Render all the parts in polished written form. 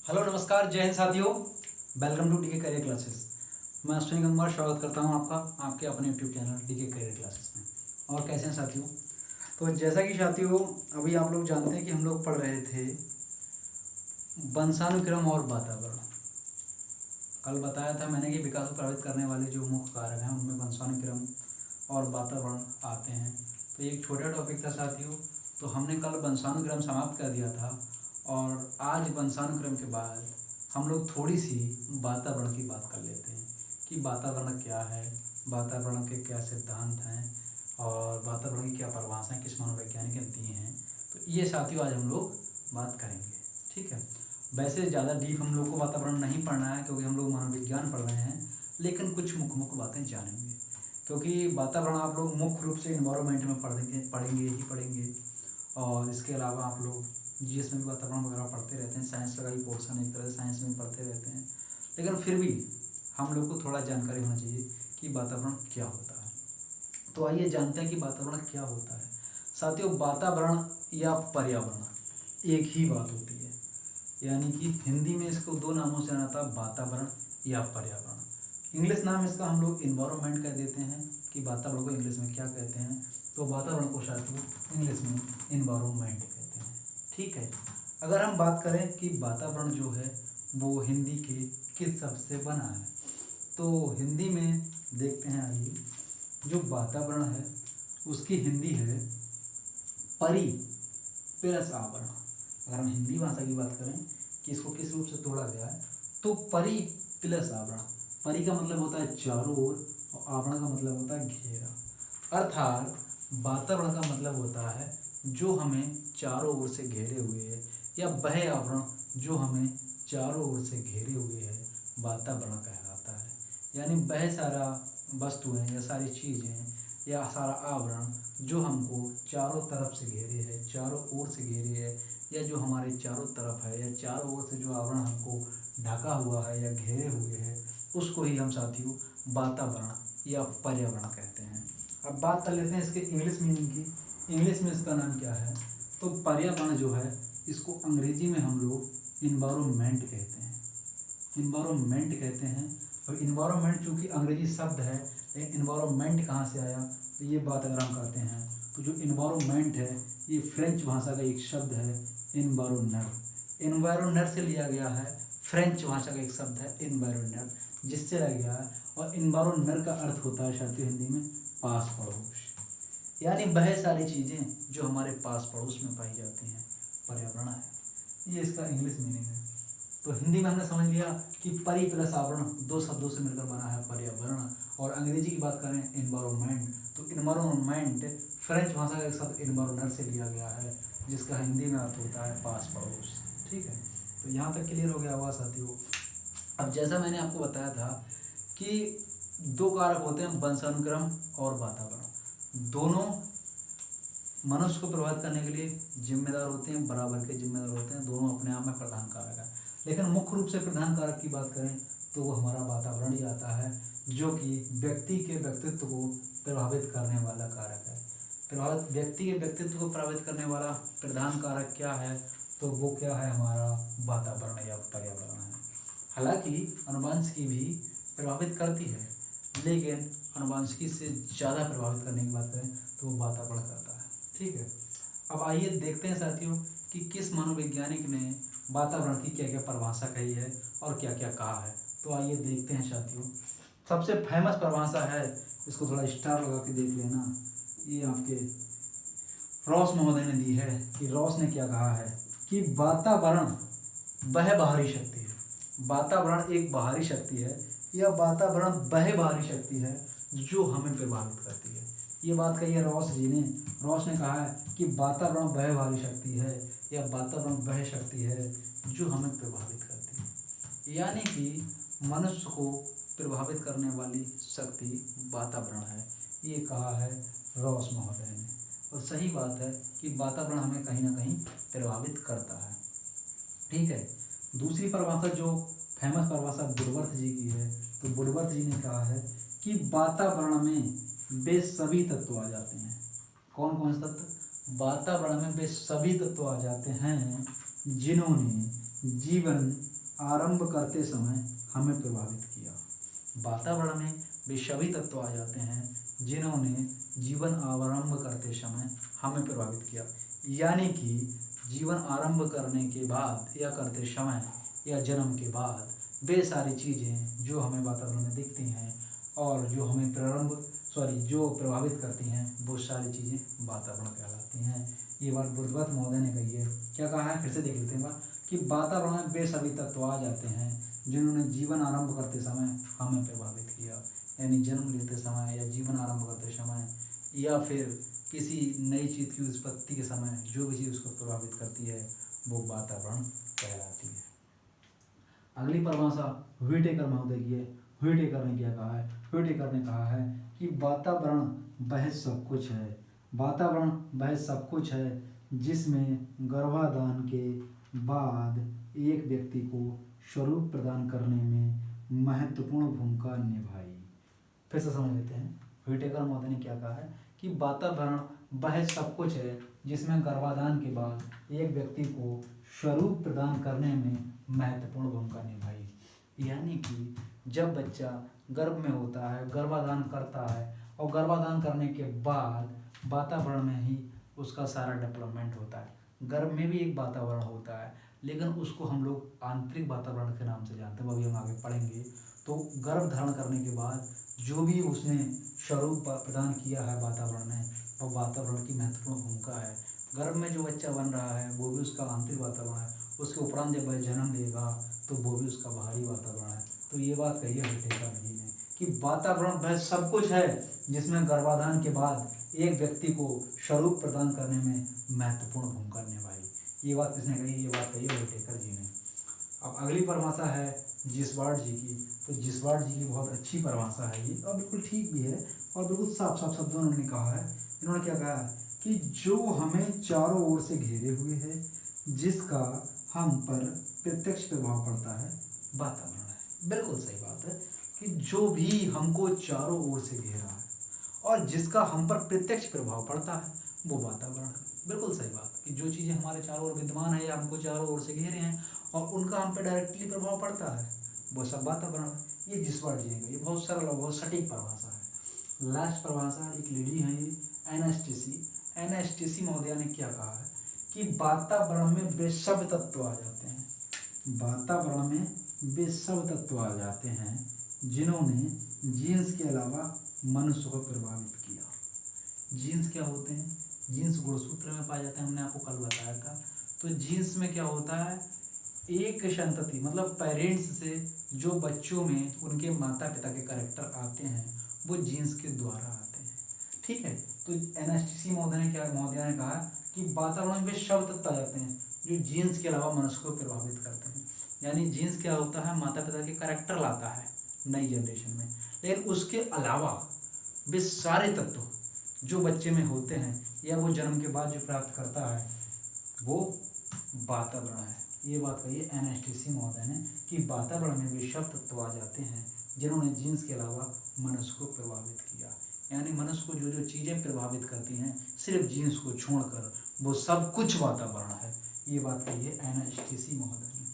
Hello नमस्कार जय हिंद साथियों। Welcome to DK career classes. मैं अश्विनी गंगवार स्वागत करता हूं आपका आपके अपने YouTube channel DK career classes में। और कैसे हैं साथियों? तो जैसा कि साथियों अभी आप लोग जानते हैं कि हम लोग पढ़ रहे थे वंशानुक्रम और वातावरण। कल बताया था मैंने कि विकास को प्रभावित करने वाले जो मुख्य कारक हैं उनमें वंशानुक्रम और वातावरण आते हैं। तो ये एक छोटा टॉपिक था साथियों। तो हमने कल वंशानुक्रम समाप्त कर दिया था और आज वंशानुक्रम के बाद हम लोग थोड़ी सी वातावरण की बात कर लेते हैं कि वातावरण क्या है, वातावरण के क्या सिद्धांत हैं और वातावरण की क्या परिभाषाएं किस मनोवैज्ञानिक ने दी हैं। तो ये साथियों आज हम लोग बात करेंगे, ठीक है। वैसे ज़्यादा डीप हम लोग को वातावरण नहीं पढ़ना है क्योंकि हम लोग मनोविज्ञान पढ़ रहे हैं, लेकिन कुछ मुख्य बातें जानेंगे क्योंकि वातावरण आप लोग मुख्य रूप से इन्वायरमेंट में पढ़ेंगे। और इसके अलावा आप लोग जीएस में भी वातावरण वगैरह पढ़ते रहते हैं, साइंस का ही पोर्शन एक तरह से साइंस में पढ़ते रहते हैं, लेकिन फिर भी हम लोग को थोड़ा जानकारी होना चाहिए कि वातावरण क्या होता है। तो आइए जानते हैं कि वातावरण क्या होता है। साथियों वातावरण या पर्यावरण एक ही बात होती है, यानी कि हिंदी में इसको दो नामों से जाना था, वातावरण या पर्यावरण। इंग्लिश नाम इसका हम लोग इन्वायरमेंट कह देते हैं कि वातावरण को इंग्लिश में क्या कहते हैं, तो वातावरण को साथियों इंग्लिश में इन्वायरमेंट कहते हैं, ठीक है। अगर हम बात करें कि वातावरण जो है वो हिंदी के किस शब्द से बना है, तो हिंदी में देखते हैं आइए, जो वातावरण है उसकी हिंदी है परि प्लस आवरण। अगर हम हिंदी भाषा की बात करें कि इसको किस रूप से तोड़ा गया है, तो परि प्लस आवरण। परि का मतलब होता है चारों ओर और आवरण का मतलब होता है घेरा। अर्थात वातावरण का मतलब होता है जो हमें चारों ओर से घेरे हुए है, या वह आवरण जो हमें चारों ओर से घेरे हुए है वातावरण कहलाता है। यानी वह सारा वस्तुएं या सारी चीज़ें या सारा आवरण जो हमको चारों तरफ से घेरे है, चारों ओर से घेरे है, या जो हमारे चारों तरफ है, या चारों ओर से जो आवरण हमको ढका हुआ है या घेरे हुए है, उसको ही हम साथियों वातावरण या पर्यावरण कहते हैं। अब बात कर लेते हैं इसके इंग्लिश मीनिंग की। इंग्लिश में इसका नाम क्या है, तो पर्यावरण जो है इसको अंग्रेजी में हम लोग इन्वायरमेंट कहते हैं। इन्वायरमेंट कहते हैं। और इन्वायरमेंट चूँकि अंग्रेजी शब्द है, लेकिन इन्वायरमेंट कहाँ से आया, तो ये बात अगर हम करते हैं तो जो इन्वायरमेंट है ये फ्रेंच भाषा का एक शब्द है, इन्वायरनर। इन्वायरनर से लिया गया है, फ्रेंच भाषा का एक शब्द है इन्वायरनर, जिससे लिया गया है। और इन्वायरनर का अर्थ होता है साथियों हिंदी में पास पड़ोस, यानी वह सारी चीज़ें जो हमारे पास पड़ोस में पाई जाती हैं पर्यावरण है। ये इसका इंग्लिश मीनिंग है। तो हिंदी में हमने समझ लिया कि परि प्लस आवरण दो शब्दों से मिलकर बना है पर्यावरण। और अंग्रेजी की बात करें इन्वायरमेंट, तो इन्वायरमेंट फ्रेंच भाषा का एक शब्द इन्वायरनर से लिया गया है, जिसका हिंदी में अर्थ होता है पास पड़ोस, ठीक है। तो यहाँ तक क्लियर हो गया होगा साथियों। अब जैसा मैंने आपको बताया था कि दो कारक होते हैं, वंशानुक्रम और वातावरण। दोनों मनुष्य को प्रभावित करने के लिए जिम्मेदार होते हैं, बराबर के जिम्मेदार होते हैं, दोनों अपने आप में प्रधान कारक है। लेकिन मुख्य रूप से प्रधान कारक की बात करें तो वो हमारा वातावरण ही आता है, जो कि व्यक्ति के व्यक्तित्व को प्रभावित करने वाला कारक है। व्यक्ति के व्यक्तित्व को प्रभावित करने वाला प्रधान कारक क्या है, तो वो क्या है, हमारा वातावरण या पर्यावरण है। हालांकि आनुवंशिकी भी प्रभावित करती है, लेकिन आनुवंशिकी से ज़्यादा प्रभावित करने की बात करें तो वो वातावरण करता है, ठीक है। अब आइए देखते हैं साथियों कि किस मनोवैज्ञानिक ने वातावरण की क्या क्या परिभाषा कही है और क्या क्या कहा है। तो आइए देखते हैं साथियों। सबसे फेमस परिभाषा है, इसको थोड़ा स्टार लगा के देख लेना, ये आपके रॉस महोदय ने दी है कि रॉस ने क्या कहा है कि वातावरण वह बाहरी शक्ति है। वातावरण एक बाहरी शक्ति है, या वातावरण वह बाहरी शक्ति है जो हमें प्रभावित करती है। ये बात कही है रॉस जी ने। रॉस ने कहा है कि वातावरण वह बाहरी शक्ति है या वातावरण वह शक्ति है जो हमें प्रभावित करती है। यानी कि मनुष्य को प्रभावित करने वाली शक्ति वातावरण है, ये कहा है रॉस महोदय ने। और सही बात है कि वातावरण हमें कहीं ना कहीं प्रभावित करता है, ठीक है। दूसरी परिभाषा जो फेमस परिभाषा वुडवर्थ जी की है, तो वुडवर्थ जी ने कहा है कि वातावरण में वे सभी तत्व आ जाते हैं। कौन कौन से तत्व? वातावरण में वे सभी तत्व आ जाते हैं जिन्होंने जीवन आरंभ करते समय हमें प्रभावित किया। वातावरण में वे सभी तत्व आ जाते हैं जिन्होंने जीवन आरंभ करते समय हमें प्रभावित किया। यानी कि जीवन आरंभ करने के बाद या करते समय या जन्म के बाद वे सारी चीज़ें जो हमें वातावरण में दिखती हैं और जो हमें जो प्रभावित करती हैं वो सारी चीज़ें वातावरण कहलाती हैं। ये बात बुद्धवत महोदय ने कही है। क्या कहा है, फिर से देख लेते हैं बात, कि वातावरण में वे सभी तत्व आ जाते हैं जिन्होंने जीवन आरंभ करते समय हमें प्रभावित किया। यानी जन्म लेते समय या जीवन आरंभ करते समय या फिर किसी नई चीज़ की उत्पत्ति के समय जो भी चीज़ उसको प्रभावित करती है वो वातावरण कहलाती है। अगली परिभाषा व्हिटेकर महोदय की है। व्हिटेकर ने क्या कहा है, व्हिटेकर ने कहा है कि वातावरण वह सब कुछ है, वातावरण वह सब कुछ है जिसमें गर्भाधान के बाद एक व्यक्ति को स्वरूप प्रदान करने में महत्वपूर्ण भूमिका निभाई। फिर से समझ लेते हैं, व्हिटेकर महोदय ने क्या कहा है कि वातावरण वह सब कुछ है जिसमें गर्भाधान के बाद एक व्यक्ति को स्वरूप प्रदान करने में महत्वपूर्ण भूमिका निभाई। यानी कि जब बच्चा गर्भ में होता है, गर्भाधान करता है और गर्भाधान करने के बाद वातावरण में ही उसका सारा डेवलपमेंट होता है। गर्भ में भी एक वातावरण होता है लेकिन उसको हम लोग आंतरिक वातावरण के नाम से जानते हैं, वो अभी हम आगे पढ़ेंगे। तो गर्भ धारण करने के बाद जो भी उसने स्वरूप प्रदान किया है वातावरण ने, वो वातावरण की महत्वपूर्ण भूमिका है। गर्भ में जो बच्चा बन रहा है वो भी उसका आंतरिक वातावरण है, उसके उपरांत जब वह जन्म लेगा तो वो भी उसका बाहरी वातावरण है। तो ये बात कही है व्हिटेकर जी ने कि वातावरण वह सब कुछ है जिसमें गर्भाधान के बाद एक व्यक्ति को स्वरूप प्रदान करने में महत्वपूर्ण भूमिका निभाई। ये बात किसने कही, ये बात कही है व्हिटेकर जी ने। अब अगली परिभाषा है जिस्वार्ड जी की। तो जिस्वार्ड जी की बहुत अच्छी परिभाषा है ये, और बिल्कुल ठीक भी है और बिल्कुल साफ साफ शब्दों में उन्होंने कहा है। इन्होंने क्या कहा है कि जो हमें चारों ओर से घेरे हुए है, जिसका हम पर प्रत्यक्ष प्रभाव पड़ता है, वातावरण है। बिल्कुल सही बात है कि जो भी हमको चारों ओर से घेरा है और जिसका हम पर प्रत्यक्ष प्रभाव पड़ता है वो वातावरण है। बिल्कुल सही बात कि जो चीज़ें हमारे चारों ओर विद्यमान है या हमको चारों ओर से घेरे हैं और उनका हम पे डायरेक्टली प्रभाव पड़ता है वो सब वातावरण है। ये जिस्वार्ड जी ने, ये बहुत सरल और बहुत सटीक परिभाषा है। लास्ट परिभाषा एक लेडी है, ये एनास्टेसी महोदया ने क्या कहा है कि वातावरण में वे सब तत्व आ जाते हैं, वातावरण में वे सब तत्व आ जाते हैं जिन्होंने जीन्स के अलावा मनुष्य को प्रभावित किया। जीन्स क्या होते हैं, जीन्स गुणसूत्र में पाए जाते हैं, हमने आपको कल बताया था। तो जीन्स में क्या होता है, एक संतति मतलब पेरेंट्स से जो बच्चों में उनके माता पिता के कैरेक्टर आते हैं वो जीन्स के द्वारा आते हैं। ठीक है, तो एनास्टेसी महोदया ने कहा कि वातावरण में सब तत्व आ जाते हैं जो जीन्स के अलावा मनुष्य को प्रभावित करते हैं। यानी जीन्स क्या होता है, माता पिता के कैरेक्टर लाता है नई जनरेशन में, लेकिन उसके अलावा वे सारे तत्व जो बच्चे में होते हैं या वो जन्म के बाद जो प्राप्त करता है वो वातावरण है। ये बात कही है एनास्टेसी महोदय ने कि वातावरण में वे सब तत्व आ जाते हैं जिन्होंने जीन्स के अलावा मनुष्य को प्रभावित किया। यानी मनुष्य को जो जो चीज़ें प्रभावित करती हैं सिर्फ जीन्स को छोड़कर वो सब कुछ वातावरण है। ये बात कही है एनास्टेसी महोदय ने।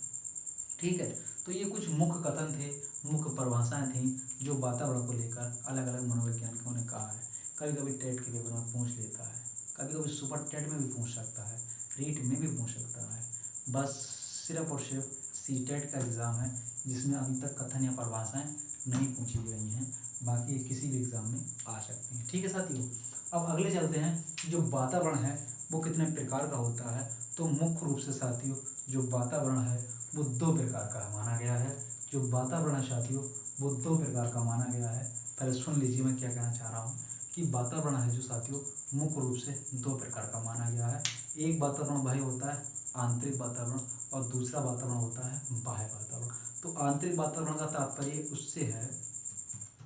ठीक है, तो ये कुछ मुख्य कथन थे, मुख्य परिभाषाएं थीं जो वातावरण को लेकर अलग अलग मनोवैज्ञानिकों ने कहा है। कभी कभी टेट के पेपर में पूछ लेता है, कभी कभी सुपर टेट में भी पूछ सकता है, रीट में भी पूछ सकता है। बस सिर्फ और सिर्फ सी टेट का एग्ज़ाम है जिसमें अभी तक कथन या परिभाषाएं नहीं पूछी गई हैं, बाकी ये किसी भी एग्ज़ाम में आ सकती हैं। ठीक है साथियों, अब अगले चलते हैं जो वातावरण है वो कितने प्रकार का होता है। तो मुख्य रूप से साथियों जो वातावरण है वो दो प्रकार का माना गया है। जो वातावरण है साथियों वो दो प्रकार का माना गया है। पहले सुन लीजिए मैं क्या कहना चाह रहा हूँ कि वातावरण है जो साथियों मुख्य रूप से दो प्रकार का माना गया है। एक वातावरण वही होता है आंतरिक वातावरण और दूसरा वातावरण होता है बाह्य वातावरण। तो आंतरिक वातावरण का तात्पर्य उससे है,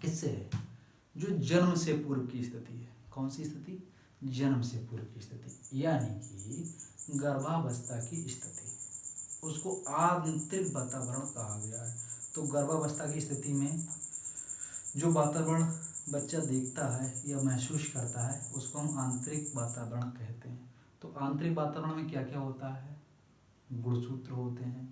किससे है, जो जन्म से पूर्व की स्थिति है। कौन सी स्थिति, जन्म से पूर्व की स्थिति, यानी कि गर्भावस्था की स्थिति, उसको आंतरिक वातावरण कहा गया है। तो गर्भावस्था की स्थिति में जो वातावरण बच्चा देखता है या महसूस करता है उसको हम आंतरिक वातावरण कहते हैं। तो आंतरिक वातावरण में क्या क्या होता है, गुणसूत्र होते हैं,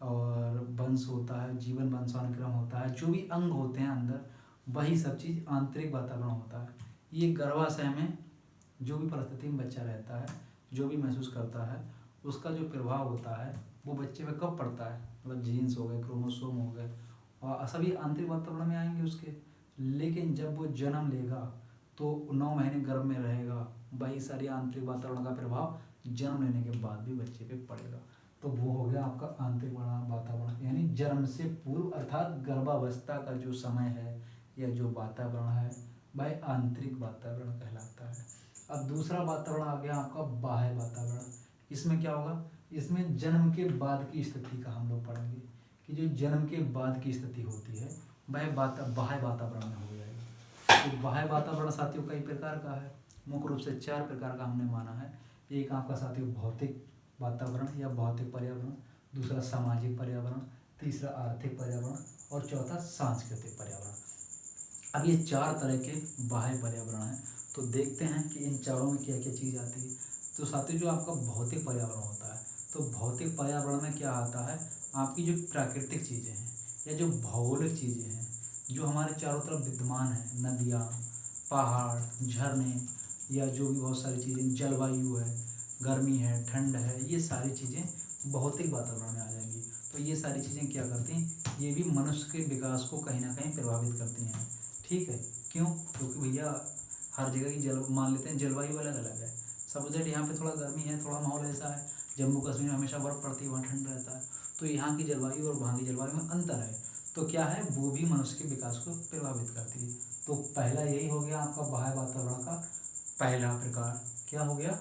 और वंश होता है, जीवन वंशानुक्रम होता है, जो भी अंग होते हैं अंदर, वही सब चीज़ आंतरिक वातावरण होता है। ये गर्भाशय में जो भी परिस्थिति में बच्चा रहता है, जो भी महसूस करता है, उसका जो प्रभाव होता है वो बच्चे पे कब पड़ता है, मतलब जीन्स हो गए, क्रोमोसोम हो गए, और सभी आंतरिक वातावरण में आएंगे उसके। लेकिन जब वो जन्म लेगा तो 9 महीने गर्भ में रहेगा, वही सारी आंतरिक वातावरण का प्रभाव जन्म लेने के बाद भी बच्चे पे पड़ेगा। तो वो हो गया आपका आंतरिक वातावरण, यानी जन्म से पूर्व अर्थात गर्भावस्था का जो समय है या जो वातावरण है वह आंतरिक वातावरण कहलाता है। अब दूसरा वातावरण आ गया आपका बाह्य वातावरण। इसमें क्या होगा, इसमें जन्म के बाद की स्थिति का हम लोग पढ़ेंगे कि जो जन्म के बाद की स्थिति होती है वह बाह्य वातावरण में हो जाएगी। तो बाह्य वातावरण साथियों कई प्रकार का है, मुख्य रूप से 4 प्रकार का हमने माना है। एक आपका साथियों भौतिक वातावरण या भौतिक पर्यावरण, दूसरा सामाजिक पर्यावरण, तीसरा आर्थिक पर्यावरण और चौथा सांस्कृतिक पर्यावरण। अब ये 4 तरह के बाह्य पर्यावरण हैं। तो देखते हैं कि इन चारों में क्या क्या चीज़ आती है। तो साथियों जो आपका भौतिक पर्यावरण होता है, तो भौतिक पर्यावरण में क्या आता है, आपकी जो प्राकृतिक चीज़ें हैं या जो भौगोलिक चीज़ें हैं जो हमारे चारों तरफ विद्यमान हैं, नदियाँ, पहाड़, झरने या जो भी बहुत सारी चीज़ें, जलवायु है, गर्मी है, ठंड है, ये सारी चीज़ें भौतिक वातावरण में आ जाएंगी। तो ये सारी चीज़ें क्या करती हैं, ये भी मनुष्य के विकास को कहीं ना कहीं प्रभावित करती हैं। ठीक है, क्यों? क्योंकि भैया हर जगह की मान लेते हैं जलवायु अलग अलग है। सपोज यहाँ पे थोड़ा गर्मी है, थोड़ा माहौल ऐसा है, जम्मू कश्मीर में हमेशा बर्फ़ पड़ती है, वहाँ ठंड रहता है, तो यहाँ की जलवायु और वहाँ की जलवायु में अंतर है। तो क्या है, वो भी मनुष्य के विकास को प्रभावित करती है। तो पहला यही हो गया आपका बाह्य वातावरण का पहला प्रकार, क्या हो गया,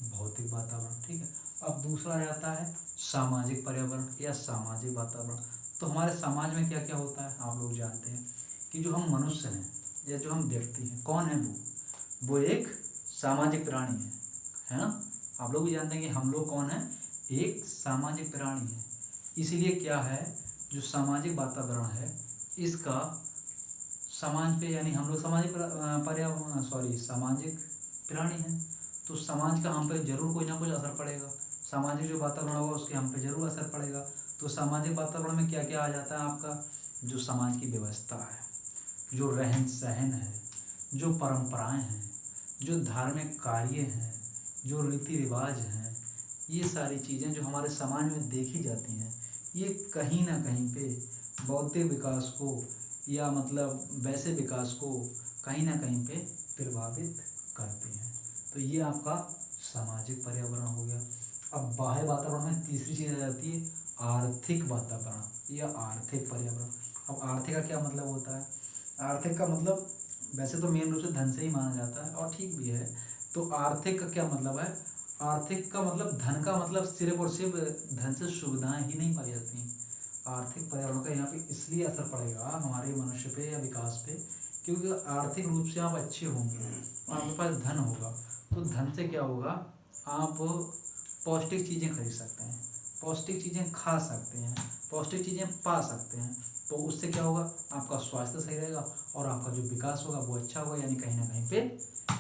भौतिक वातावरण। ठीक है, अब दूसरा आ जाता है सामाजिक पर्यावरण या सामाजिक वातावरण। तो हमारे समाज में क्या क्या होता है आप लोग जानते हैं कि जो हम मनुष्य हैं या जो हम व्यक्ति हैं, कौन है वो एक सामाजिक प्राणी है ना। आप लोग भी जानते हैं कि हम लोग कौन है, एक सामाजिक प्राणी है। इसलिए क्या है, जो सामाजिक वातावरण है इसका समाज पे, यानी हम लोग सामाजिक सामाजिक प्राणी हैं, तो समाज का हम पे जरूर कोई ना कुछ असर पड़ेगा। सामाजिक जो वातावरण होगा उसके हम पे जरूर असर पड़ेगा। तो सामाजिक वातावरण में क्या क्या आ जाता है आपका, जो समाज की व्यवस्था है, जो रहन सहन है, जो परंपराएं हैं, जो धार्मिक कार्य हैं, जो रीति रिवाज हैं, ये सारी चीज़ें जो हमारे समाज में देखी जाती हैं, ये कहीं ना कहीं पे बौद्धिक विकास को या मतलब वैसे विकास को कहीं ना कहीं पे प्रभावित करती हैं। तो ये आपका सामाजिक पर्यावरण हो गया। अब बाह्य वातावरण में तीसरी चीज़ आ जाती है आर्थिक वातावरण या आर्थिक पर्यावरण। अब आर्थिक का क्या मतलब होता है, आर्थिक का मतलब वैसे तो मेन रूप से धन से ही माना जाता है और ठीक भी है। तो आर्थिक का क्या मतलब है, आर्थिक का मतलब धन का मतलब सिर्फ और सिर्फ धन से सुविधाएं ही नहीं पाई जाती हैं। आर्थिक पर्यावरण का यहाँ पे इसलिए असर पड़ेगा हमारे मनुष्य पे या विकास पे, क्योंकि आर्थिक रूप से आप अच्छे होंगे, आपके पास धन होगा, तो धन से क्या होगा, आप पौष्टिक चीज़ें खरीद सकते हैं, पौष्टिक चीज़ें खा सकते हैं, पौष्टिक चीज़ें पा सकते हैं। तो उससे क्या होगा, आपका स्वास्थ्य सही रहेगा और आपका जो विकास होगा वो अच्छा होगा। यानी कहीं ना कहीं पे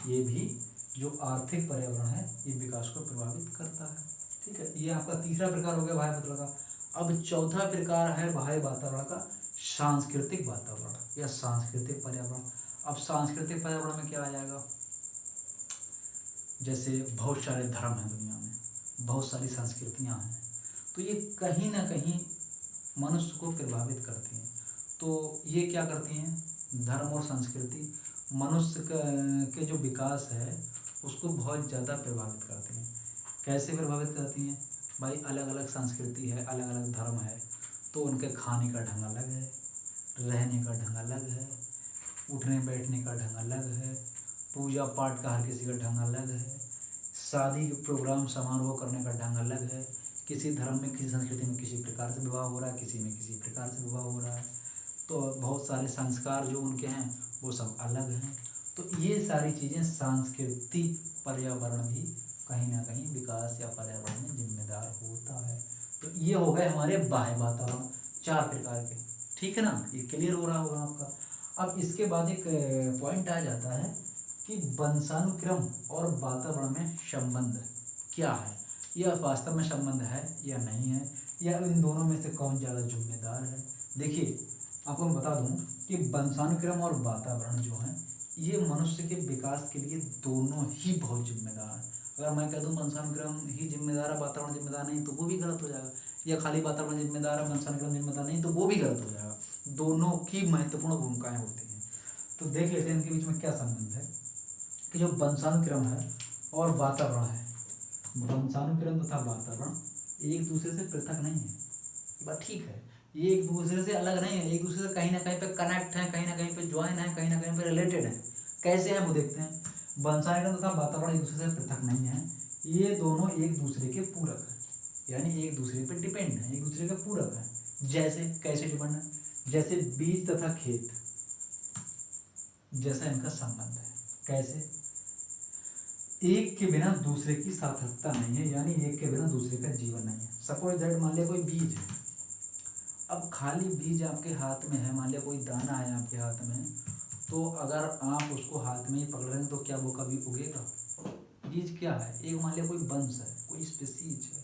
ये भी जो आर्थिक पर्यावरण है ये विकास को प्रभावित करता है। ठीक है, ये आपका तीसरा प्रकार हो गया बाह्य वातावरण का। अब चौथा प्रकार है बाह्य वातावरण का सांस्कृतिक वातावरण या सांस्कृतिक पर्यावरण। अब सांस्कृतिक पर्यावरण में क्या आ जाएगा, जैसे बहुत सारे धर्म हैं दुनिया में, बहुत सारी संस्कृतियां हैं, तो ये कहीं ना कहीं मनुष्य को प्रभावित करती हैं। तो ये क्या करती हैं, धर्म और संस्कृति मनुष्य के जो विकास है उसको बहुत ज़्यादा प्रभावित करती हैं। कैसे प्रभावित करती हैं भाई, अलग अलग संस्कृति है, अलग अलग धर्म है, तो उनके खाने का ढंग अलग है, रहने का ढंग अलग है, उठने बैठने का ढंग अलग है, पूजा पाठ का हर किसी का ढंग अलग है, शादी प्रोग्राम समारोह करने का ढंग अलग है। किसी धर्म में, किसी संस्कृति में किसी प्रकार से विवाह हो रहा है, किसी में किसी प्रकार से विवाह हो रहा है। तो बहुत सारे संस्कार जो उनके हैं वो सब अलग हैं। तो ये सारी चीज़ें सांस्कृतिक पर्यावरण भी कहीं ना कहीं विकास या पर्यावरण में जिम्मेदार होता है। तो ये हो गए हमारे बाह्य वातावरण 4 प्रकार के। ठीक है ना, ये क्लियर हो रहा होगा आपका। अब इसके बाद एक पॉइंट आ जाता है कि वंशानुक्रम और वातावरण में संबंध क्या है, यह वास्तव में संबंध है या नहीं है, या इन दोनों में से कौन ज़्यादा जिम्मेदार है? देखिए, आपको मैं बता दूं कि वंशानुक्रम और वातावरण जो है ये मनुष्य के विकास के लिए दोनों ही बहुत जिम्मेदार हैं। अगर मैं कह दूं वंशानुक्रम ही जिम्मेदार है, वातावरण जिम्मेदार नहीं, तो वो भी गलत हो जाएगा। या खाली वातावरण जिम्मेदार है, वंशानुक्रम जिम्मेदार नहीं, तो वो भी गलत हो जाएगा। दोनों की महत्वपूर्ण भूमिकाएं होती हैं। तो देख लेते हैं इनके बीच में क्या संबंध है कि जो वंशानुक्रम है और वातावरण है, वंशानुक्रम तथा वातावरण एक दूसरे से पृथक नहीं है। बात ठीक है, ये एक दूसरे से अलग नहीं है, एक दूसरे से कहीं ना कहीं पे कनेक्ट है, कहीं ना कहीं पे ज्वाइन है, कहीं ना कहीं पे रिलेटेड है। कैसे है वो देखते हैं। वंशानुक्रम तथा वातावरण एक दूसरे से पृथक नहीं है, ये दोनों एक दूसरे के पूरक है, यानी एक दूसरे पे डिपेंड है, एक दूसरे के पूरक है। जैसे कैसे डिपेंड है? जैसे बीज तथा खेत जैसा इनका संबंध है। कैसे? एक के बिना दूसरे की सार्थकता नहीं है, यानी एक के बिना दूसरे का जीवन नहीं है। सपोज दैट मान लिया कोई बीज है, अब खाली बीज आपके हाथ में है, मान लिया कोई दाना है आपके हाथ में, तो अगर आप उसको हाथ में ही पकड़ रहे हैं तो क्या वो कभी उगेगा? बीज क्या है? एक मान लिया कोई वंश है, कोई स्पीसीज है,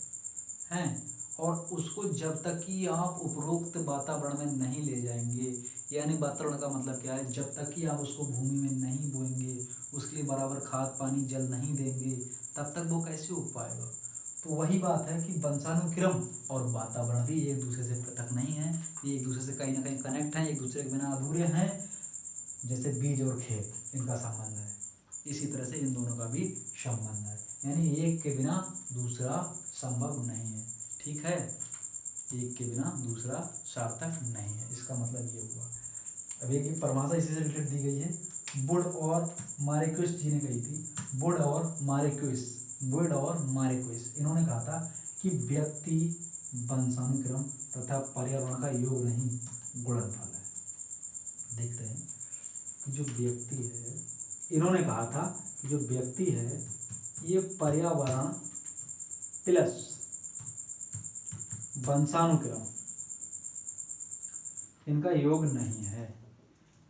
हैं, और उसको जब तक कि आप उपरोक्त वातावरण में नहीं ले जाएंगे, यानी वातावरण का मतलब क्या है, जब तक कि आप उसको भूमि में नहीं बोएंगे, उसके लिए बराबर खाद पानी जल नहीं देंगे, तब तक वो कैसे उग पाएगा? तो वही बात है कि वंशानुक्रम और वातावरण भी एक दूसरे से पृथक नहीं है, ये एक दूसरे से कहीं ना कहीं कनेक्ट हैं, एक दूसरे के बिना अधूरे हैं। जैसे बीज और खेत इनका संबंध है, इसी तरह से इन दोनों का भी संबंध है, यानी एक के बिना दूसरा संभव नहीं है। ठीक है, एक के बिना दूसरा सार्थक नहीं है, इसका मतलब ये हुआ। अब एक परिभाषा इसी से रिलेटेड दी गई है, वुड और मार्क्वेस जी ने कही थी। वुड और मार्क्वेस इन्होंने कहा था कि व्यक्ति वंशानुक्रम तथा पर्यावरण का योग नहीं, गुणनफल है। देखते हैं कि जो व्यक्ति है, इन्होंने कहा था कि जो व्यक्ति है ये पर्यावरण प्लस वंशानुक्रम इनका योग नहीं है।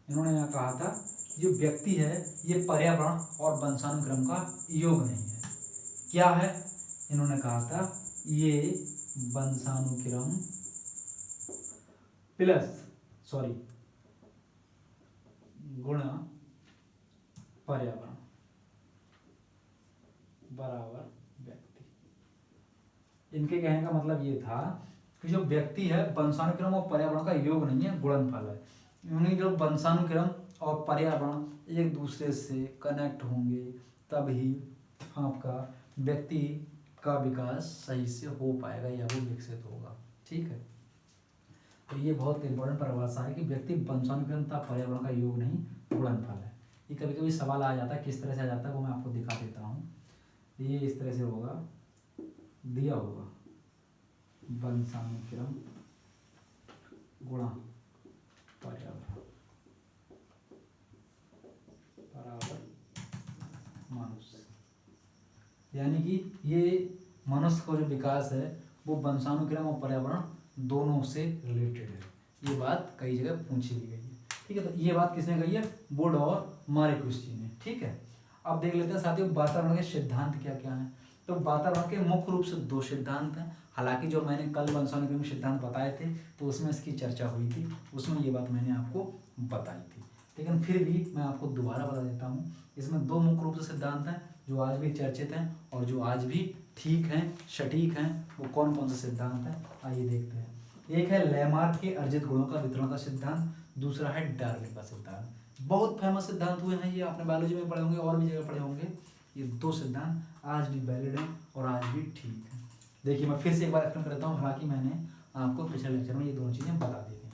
इन्होंने यहाँ कहा था जो व्यक्ति है ये पर्यावरण और वंशानुक्रम का योग नहीं है। क्या है? इन्होंने कहा था ये वंशानुक्रम गुणा पर्यावरण बराबर व्यक्ति। इनके कहने का मतलब ये था कि जो व्यक्ति है वंशानुक्रम और पर्यावरण का योग नहीं है, गुणनफल है। यानी जो वंशानुक्रम और पर्यावरण एक दूसरे से कनेक्ट होंगे तभी आपका व्यक्ति का विकास सही से हो पाएगा या वो विकसित होगा। ठीक है, तो ये बहुत इंपॉर्टेंट परिभाषा है कि व्यक्ति वंशानुक्रम तथा पर्यावरण का योग नहीं, गुणनफल है। ये कभी कभी सवाल आ जाता है, किस तरह से आ जाता है वो मैं आपको दिखा देता हूँ। ये इस तरह से होगा, दिया होगा वंशानुक्रम गुणा पर्यावरण बराबर मनुष्य, यानी कि ये मनुष्य का जो विकास है वो वंशानुक्रम और पर्यावरण दोनों से रिलेटेड है। ये बात कई जगह पूछी भी गई है। ठीक है, तो ये बात किसने कही है? वुड और मार्क्वेस जी ने। ठीक है, अब देख लेते हैं साथियों वातावरण के सिद्धांत क्या क्या हैं। तो वातावरण के मुख्य रूप से दो सिद्धांत हैं। हालांकि जो मैंने कल वंशानुक्रम के सिद्धांत बताए थे तो उसमें इसकी चर्चा हुई थी, उसमें ये बात मैंने आपको बताई थी, लेकिन फिर भी मैं आपको दोबारा बता देता हूँ। इसमें दो मुख्य रूप से सिद्धांत हैं जो आज भी चर्चित हैं और जो आज भी ठीक हैं, सटीक हैं। वो कौन कौन से सिद्धांत हैं, आइए देखते हैं। एक है लैमार्क के अर्जित गुणों का वितरण का सिद्धांत, दूसरा है डार्विन का सिद्धांत। बहुत फेमस सिद्धांत हुए हैं ये, आपने बायोलॉजी में पढ़े होंगे और भी जगह पढ़े होंगे। ये दो सिद्धांत आज भी वैलिड हैं और आज भी ठीक हैं। देखिए मैं फिर से एक बार एक्सप्लेन करता हूँ, हालांकि मैंने आपको पिछले लेक्चर में ये दोनों चीज़ें बता दी थी।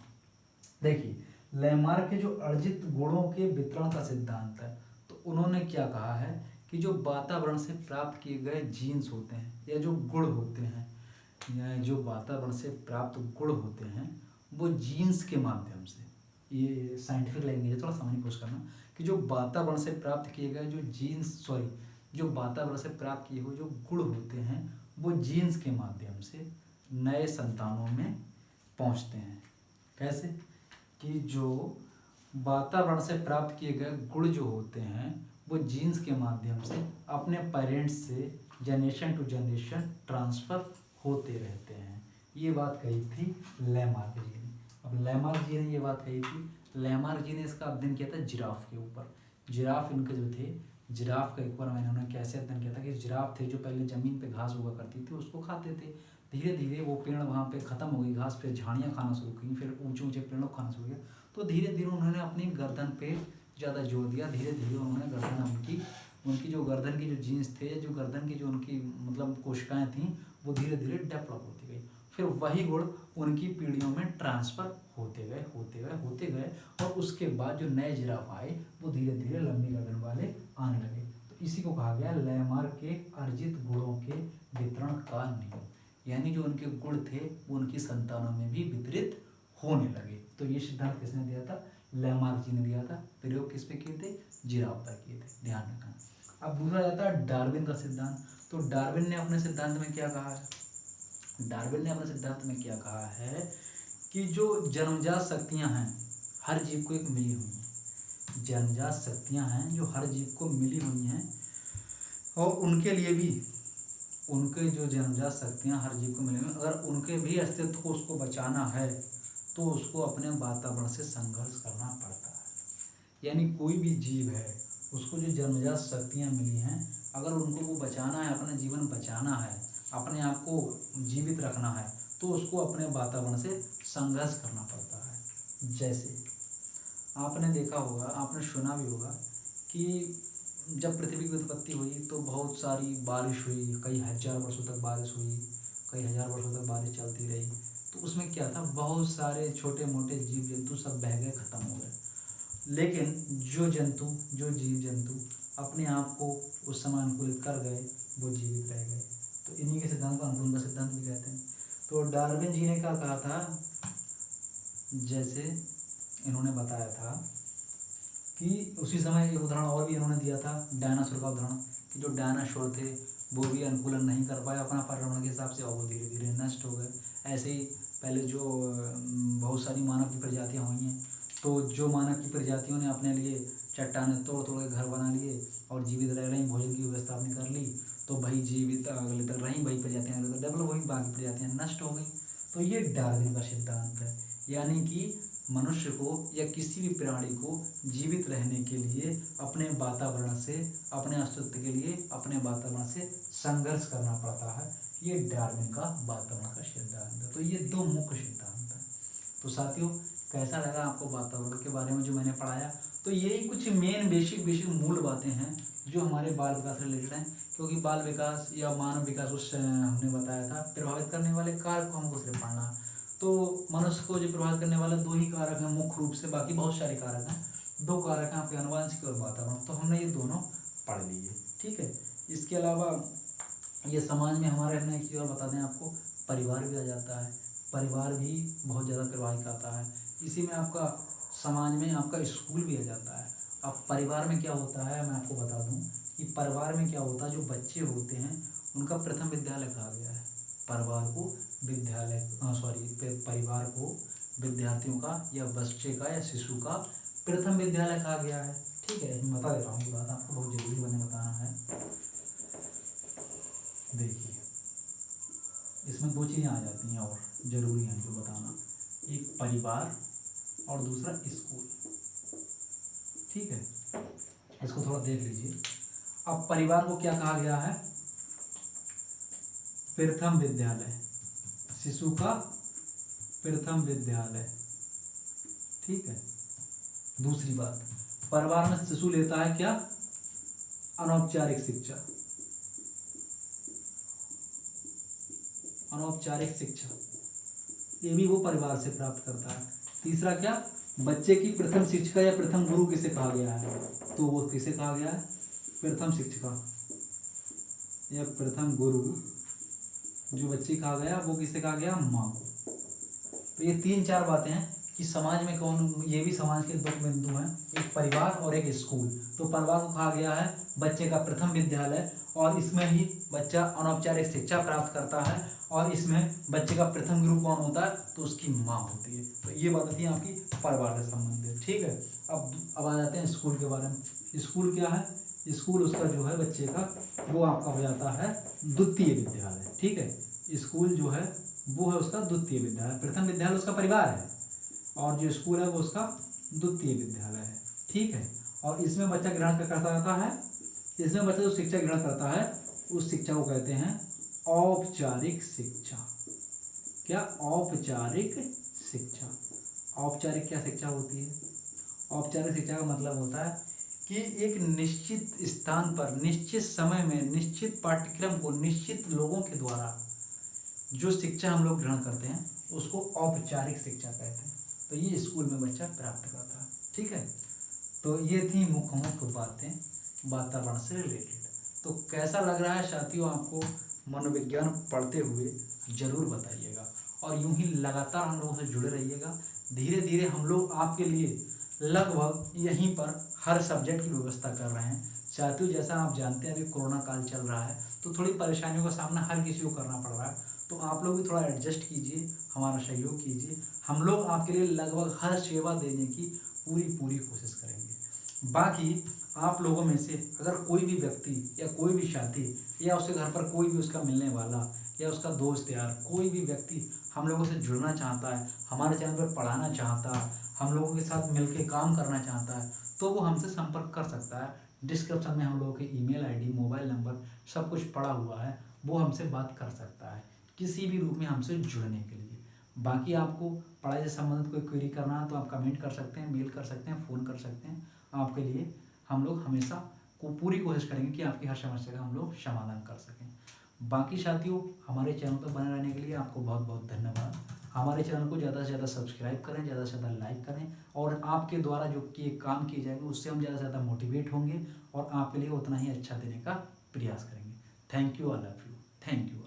देखिए लैमार्क के जो अर्जित गुणों के वितरण का सिद्धांत है, तो उन्होंने क्या कहा है कि जो वातावरण से प्राप्त किए गए जीन्स होते हैं या जो गुण होते हैं, या जो वातावरण से प्राप्त गुण होते हैं वो जीन्स के माध्यम से, ये साइंटिफिक लैंग्वेज है, थोड़ा समझने की कोशिश करना, कि जो वातावरण से प्राप्त किए गए जो वातावरण से प्राप्त किए हुए जो गुण होते हैं वो जीन्स के माध्यम से नए संतानों में पहुंचते हैं। कैसे? कि जो वातावरण से प्राप्त किए गए गुण जो होते हैं वो जीन्स के माध्यम से अपने पेरेंट्स से जनरेशन टू जनरेशन ट्रांसफ़र होते रहते हैं। ये बात कही थी लैमार्क जी ने। अब लैमार्क जी ने ये बात कही थी, लैमार्क जी ने इसका अध्ययन किया था जिराफ के ऊपर। जिराफ इनके जो थे, जिराफ का एक बार मैंने उन्होंने कैसे अध्ययन किया था कि जिराफ थे जो पहले ज़मीन पे घास उगा करती थी उसको खाते थे। धीरे धीरे वो पेड़ वहाँ पे ख़त्म हो गई घास, फिर झाड़ियाँ खाना शुरू की, फिर ऊंचे ऊंचे पेड़ों को खाना शुरू किया। तो धीरे धीरे उन्होंने अपनी गर्दन पे ज़्यादा जोर दिया। धीरे धीरे उन्होंने गर्दन उनकी जो गर्दन की जो जीन्स थे, जो गर्दन की जो उनकी मतलब कोशिकाएँ थीं, वो धीरे धीरे डेवलप होती गई। फिर वही गुण उनकी पीढ़ियों में ट्रांसफ़र होते गए और उसके बाद जो नए जिराफ आए वो धीरे धीरे लंबी गर्दन वाले आने लगे। तो इसी को कहा गया लैमार्क के अर्जित गुणों के वितरण का नियम, यानी जो उनके गुण थे वो उनकी संतानों में भी वितरित होने लगे। तो ये सिद्धांत किसने दिया था? लैमार्क जी ने दिया था। प्रयोग किस पे किए थे? जिराफ पर किए थे, ध्यान रखना। अब दूसरा आता है डार्विन का सिद्धांत। तो डार्विन ने अपने सिद्धांत में क्या कहा है? डार्विन ने अपने सिद्धांत में क्या कहा है कि जो जन्मजात शक्तियां हैं हर जीव को एक मिली हुई हैं, जन्मजात शक्तियां हैं जो हर जीव को मिली हुई हैं, और उनके लिए भी उनके जो जन्मजात शक्तियां हर जीव को मिली हुई, अगर उनके भी अस्तित्व को उसको बचाना है तो उसको अपने वातावरण से संघर्ष करना पड़ता है। यानी कोई भी जीव है उसको जो जन्मजात शक्तियां मिली हैं, अगर उनको वो बचाना है, अपना जीवन बचाना है, अपने आप को जीवित रखना है, तो उसको अपने वातावरण से संघर्ष करना पड़ता है। जैसे आपने देखा होगा, आपने सुना भी होगा कि जब पृथ्वी की उत्पत्ति हुई तो बहुत सारी बारिश हुई, कई हजार वर्षों तक बारिश हुई, कई हजार वर्षों तक बारिश चलती रही। तो उसमें क्या था, बहुत सारे छोटे मोटे जीव जंतु सब बह गए, ख़त्म हो गए। लेकिन जो जीव जंतु अपने आप को उस समय अनुकूलित कर गए वो जीवित रह गए। तो इन्हीं के सिद्धांत को अनुकूलन का सिद्धांत भी कहते हैं। तो डार्विन जी ने क्या कहा था, जैसे इन्होंने बताया था कि उसी समय एक उदाहरण और भी इन्होंने दिया था डायनासोर का उदाहरण, कि जो डायनासोर थे वो भी अनुकूलन नहीं कर पाए अपना पर्यावरण के हिसाब से और वो धीरे धीरे नष्ट हो गए। ऐसे ही पहले जो बहुत सारी मानव की प्रजातियाँ हुई हैं, तो जो मानव की प्रजातियों ने अपने लिए चट्टानें तोड़ तोड़ के घर बना लिए और जीवित रह रही, भोजन की व्यवस्था अपनी कर ली, तो वही जीवित अगले तक रहीं, वही प्रजातियाँ अगले तक डेवलप हुई, बाकी प्रजातियाँ नष्ट हो गई। तो ये डार्विन का सिद्धांत है, यानी कि मनुष्य को या किसी भी प्राणी को जीवित रहने के लिए अपने वातावरण से, अपने अस्तित्व के लिए अपने वातावरण से संघर्ष करना पड़ता है। ये डार्विन का वातावरण का सिद्धांत है। तो ये दो मुख्य सिद्धांत हैं। तो साथियों, कैसा लगा आपको वातावरण के बारे में जो मैंने पढ़ाया? तो यही कुछ मेन बेसिक मूल बातें हैं जो हमारे बाल विकास से रिलेटेड हैं, क्योंकि बाल विकास या मानव विकास उससे हमने बताया था प्रभावित करने वाले कारक को हमको सिर्फ पढ़ना। तो मनुष्य को जो प्रभावित करने वाले दो ही कारक हैं मुख्य रूप से, बाकी बहुत सारे कारक हैं। दो कारक हैं आपके आनुवंशिक और वातावरण, तो हमने ये दोनों पढ़ लिए, ठीक है। इसके अलावा ये समाज में हमारे रहने एक चीज़ और बता दें आपको, परिवार भी आ जाता है। परिवार भी बहुत ज़्यादा प्रभावित करता है। इसी में आपका समाज में आपका स्कूल भी आ जाता है। अब परिवार में क्या होता है, मैं आपको बता दूं कि परिवार में क्या होता है, जो बच्चे होते हैं उनका प्रथम विद्यालय कहा गया है। परिवार को विद्यार्थियों का या बच्चे का या शिशु का प्रथम विद्यालय कहा गया है, ठीक है। मैं बता दे रहा हूँ, ये बात आपको बहुत जरूरी बने बताना है। देखिए, इसमें दो चीज़ें आ जाती हैं और ज़रूरी हैं जो बताना, एक परिवार और दूसरा स्कूल, ठीक है। इसको थोड़ा देख लीजिए। अब परिवार को क्या कहा गया है? प्रथम विद्यालय, शिशु का प्रथम विद्यालय, ठीक है। दूसरी बात, परिवार में शिशु लेता है क्या? अनौपचारिक शिक्षा, अनौपचारिक शिक्षा, ये भी वो परिवार से प्राप्त करता है। तीसरा क्या, बच्चे की प्रथम शिक्षिका या प्रथम गुरु किसे कहा गया है? तो वो किसे कहा गया है? प्रथम शिक्षिका या प्रथम गुरु जो बच्चे कहा गया वो किसे कहा गया? माँ को। तो ये तीन चार बातें हैं कि समाज में कौन, ये भी समाज के दो बिंदु हैं, एक परिवार और एक स्कूल। तो परिवार को कहा गया है बच्चे का प्रथम विद्यालय, और इसमें ही बच्चा अनौपचारिक शिक्षा प्राप्त करता है, और इसमें बच्चे का प्रथम गुरु कौन होता है? तो उसकी माँ होती है। तो ये बात थी आपकी परिवार से संबंधित, ठीक है। अब आ जाते हैं स्कूल के बारे में। स्कूल क्या है? स्कूल उसका जो है बच्चे का, वो आपका हो जाता है द्वितीय विद्यालय, ठीक है। स्कूल जो है वो है उसका द्वितीय विद्यालय। प्रथम विद्यालय उसका परिवार है और जो स्कूल है वो उसका द्वितीय विद्यालय है। ठीक है, और इसमें बच्चा ग्रहण करता रहता है, इसमें बच्चा जो शिक्षा ग्रहण करता है उस शिक्षा को कहते हैं औपचारिक शिक्षा। क्या? औपचारिक शिक्षा। औपचारिक क्या शिक्षा होती है? औपचारिक शिक्षा का मतलब होता है कि एक निश्चित स्थान पर, निश्चित समय में, निश्चित पाठ्यक्रम को निश्चित लोगों के द्वारा जो शिक्षा हम लोग ग्रहण करते हैं उसको औपचारिक शिक्षा कहते हैं। तो ये स्कूल में बच्चा प्राप्त करता है। ठीक है, तो ये थी मुख्य मुख्य बातें वातावरण से रिलेटेड। तो कैसा लग रहा है साथियों आपको मनोविज्ञान पढ़ते हुए? जरूर बताइएगा और यूं ही लगातार हम लोगों से जुड़े रहिएगा। धीरे धीरे हम लोग आपके लिए लगभग यहीं पर हर सब्जेक्ट की व्यवस्था कर रहे हैं। साथियों जैसा आप जानते हैं अभी कोरोना काल चल रहा है तो थोड़ी परेशानियों का सामना हर किसी को करना पड़ रहा है, तो आप लोग भी थोड़ा एडजस्ट कीजिए, हमारा सहयोग कीजिए। हम लोग आपके लिए लगभग हर सेवा देने की पूरी कोशिश करेंगे। बाकी आप लोगों में से अगर कोई भी व्यक्ति या कोई भी साथी या उसके घर पर कोई भी उसका मिलने वाला या उसका दोस्त यार कोई भी व्यक्ति हम लोगों से जुड़ना चाहता है, हमारे चैनल पर पढ़ाना चाहता है, हम लोगों के साथ मिलकर काम करना चाहता है, तो वो हमसे संपर्क कर सकता है। डिस्क्रिप्शन में हम लोगों के ईमेल आईडी, मोबाइल नंबर सब कुछ पड़ा हुआ है, वो हमसे बात कर सकता है किसी भी रूप में हमसे जुड़ने के लिए। बाकी आपको पढ़ाई से संबंधित कोई क्वेरी करना है तो आप कमेंट कर सकते हैं, मेल कर सकते हैं, फ़ोन कर सकते हैं। आपके लिए हम लोग हमेशा पूरी कोशिश करेंगे कि आपकी हर समस्या का हम लोग समाधान कर सकें। बाकी साथियों हमारे चैनल पर बने रहने के लिए आपको बहुत बहुत धन्यवाद। हमारे चैनल को ज़्यादा से ज़्यादा सब्सक्राइब करें, ज़्यादा से ज़्यादा लाइक करें और आपके द्वारा जो कि काम किए जाएंगे उससे हम ज़्यादा से ज़्यादा मोटिवेट होंगे और आपके लिए उतना ही अच्छा देने का प्रयास करेंगे। Thank you, all of you, thank you.